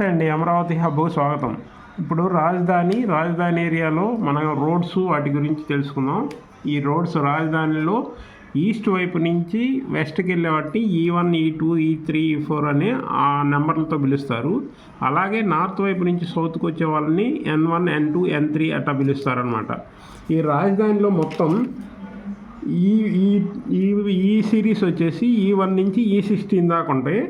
నమస్తే అండి, అమరావతి హబ్కు స్వాగతం. ఇప్పుడు రాజధాని ఏరియాలో మన రోడ్స్ వాటి గురించి తెలుసుకుందాం. ఈ రోడ్స్ రాజధానిలో ఈస్ట్ వైపు నుంచి వెస్ట్కి వెళ్ళే వాటిని E1, E2, E3, E4 అనే ఆ నెంబర్లతో పిలుస్తారు. అలాగే నార్త్ వైపు నుంచి సౌత్కి వచ్చే వాళ్ళని N1, N2, N3 అట్లా పిలుస్తారనమాట. ఈ రాజధానిలో మొత్తం ఈ సిరీస్ వచ్చేసి E1 నుంచి E16 దాకా ఉంటాయి.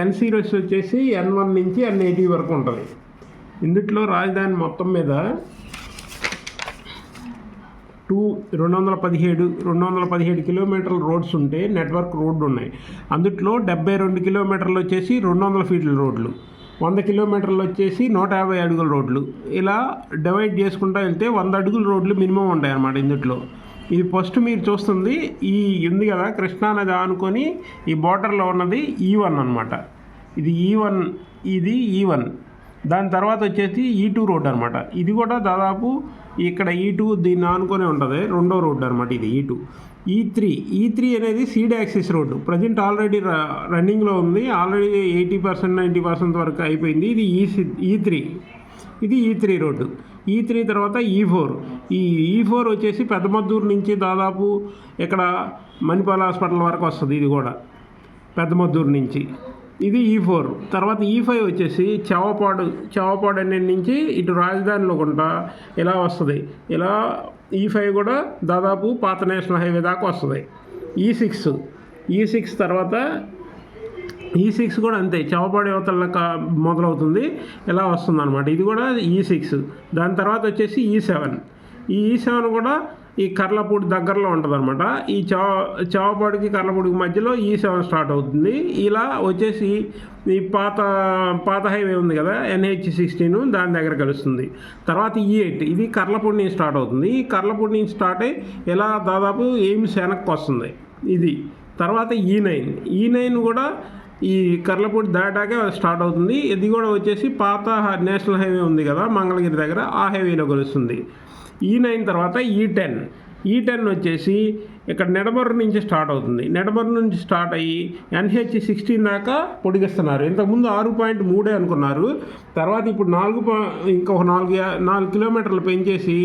N సిరీస్ వచ్చేసి N1 నుంచి N80 వరకు ఉంటుంది. ఇందుట్లో రాజధాని మొత్తం మీద 217 కిలోమీటర్ల రోడ్స్ ఉంటే నెట్వర్క్ రోడ్డు ఉన్నాయి. అందుట్లో 72 కిలోమీటర్లు వచ్చేసి 200 ఫీట్ల రోడ్లు, 100 కిలోమీటర్లు వచ్చేసి 150 అడుగుల రోడ్లు. ఇలా డివైడ్ చేసుకుంటూ వెళ్తే 100 అడుగుల రోడ్లు మినిమం ఉంటాయి అన్నమాట. ఇందుట్లో ఇది ఫస్ట్ మీరు చూస్తుంది ఈ ఉంది కదా కృష్ణానది ఆనుకొని ఈ బార్డర్లో ఉన్నది E1 అనమాట. ఇది E1. దాని తర్వాత వచ్చేసి E2 రోడ్ అనమాట. ఇది కూడా దాదాపు ఇక్కడ E2 దీన్ని ఆనుకొని ఉంటుంది, రెండో రోడ్డు అనమాట. ఇది E2. E3 అనేది seed axis road. Present already రన్నింగ్లో ఉంది. ఆల్రెడీ 80%, 90% వరకు అయిపోయింది. ఇది E3. ఇది E3 రోడ్డు. E3 తర్వాత E4. ఈ E4 వచ్చేసి పెద్దమద్దూరు నుంచి దాదాపు ఇక్కడ మణిపాల్ హాస్పిటల్ వరకు వస్తుంది. ఇది కూడా పెద్దమద్దూరు నుంచి. ఇది E4. తర్వాత E5 వచ్చేసి చవపాడు అనే నుంచి ఇటు రాజధానిలో గుంటా ఇలా వస్తుంది. ఇలా E5 కూడా దాదాపు పాత నేషనల్ హైవే దాకా వస్తుంది. E6 తర్వాత E6 కూడా అంతే, చవపాడు యువతల మొదలవుతుంది, ఇలా వస్తుంది అనమాట. ఇది కూడా E6. దాని తర్వాత వచ్చేసి E7 కూడా ఈ కర్లపూడి దగ్గరలో ఉంటుంది అనమాట. ఈ చవపాడికి కర్లపూడికి మధ్యలో E7 స్టార్ట్ అవుతుంది. ఇలా వచ్చేసి ఈ పాత హైవే ఉంది కదా NH16, దాని దగ్గర కలుస్తుంది. తర్వాత E8 ఇది కర్లపూడి నుంచి స్టార్ట్ అవుతుంది. ఈ కర్లపూడి నుంచి స్టార్ట్ అయ్యి ఇలా దాదాపు ఎయిమ్స్ వెనక్కి వస్తుంది. ఇది తర్వాత E9 కూడా ఈ కర్లపూడి దాటాకే స్టార్ట్ అవుతుంది. ఇది కూడా వచ్చేసి పాత నేషనల్ హైవే ఉంది కదా మంగళగిరి దగ్గర, ఆ హైవేలో కలుస్తుంది. E9 తర్వాత E10 వచ్చేసి ఇక్కడ నెడమర్రు నుంచి స్టార్ట్ అవుతుంది. నెడమర్రు నుంచి స్టార్ట్ అయ్యి NH16 దాకా పొడిగిస్తున్నారు. ఇంతకుముందు 6.3 అనుకున్నారు. తర్వాత ఇప్పుడు ఇంకొక 4 కిలోమీటర్లు పెంచేసి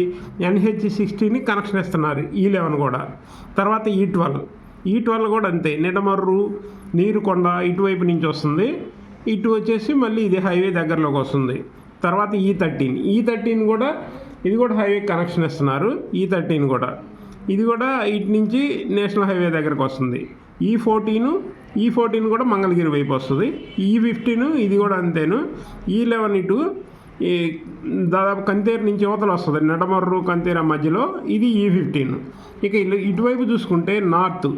NH16ని కనెక్షన్ ఇస్తున్నారు. E11 కూడా. తర్వాత E12 కూడా అంతే, నెడమర్రు నీరుకొండ ఇటువైపు నుంచి వస్తుంది. ఇటు వచ్చేసి మళ్ళీ ఇది హైవే దగ్గరలోకి వస్తుంది. తర్వాత E13 కూడా, ఇది కూడా హైవే కనెక్షన్ ఇస్తున్నారు. E13 కూడా, ఇది కూడా ఇటు నుంచి నేషనల్ హైవే దగ్గరకు వస్తుంది. E14 కూడా మంగళగిరి వైపు వస్తుంది. E15 ఇది కూడా అంతేను. E11 ఇటు ఈ దాదాపు కంతేరు నుంచి యువతలు వస్తుంది, నెడమర్రు కంతేరు మధ్యలో. ఇది E15. ఇక ఇటువైపు చూసుకుంటే నార్త్